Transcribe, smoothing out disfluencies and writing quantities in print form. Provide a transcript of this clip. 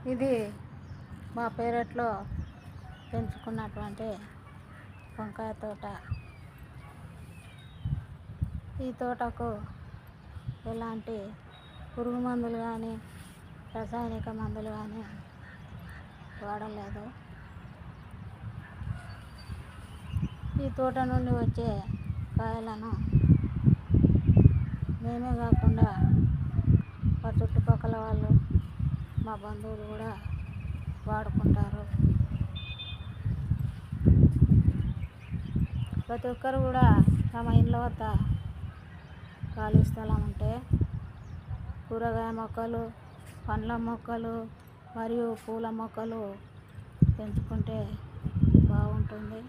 ఇది మా పెరట్లో పెంచుకున్నటువంటి వంకాయ తోట. ఈ తోటకు ఎలాంటి పురుగు మందులు కానీ రసాయనిక మందులు కానీ వాడలేదు. ఈ తోట నుండి వచ్చే కాయలను మేమే కాకుండా మా చుట్టుపక్కల వాళ్ళు, మా బంధువులు కూడా వాడుకుంటారు. ప్రతి ఒక్కరు కూడా తమ ఇండ్ల వద్ద ఖాళీ స్థలం ఉంటే కూరగాయ మొక్కలు, పండ్ల మొక్కలు మరియు పూల మొక్కలు పెంచుకుంటే బాగుంటుంది.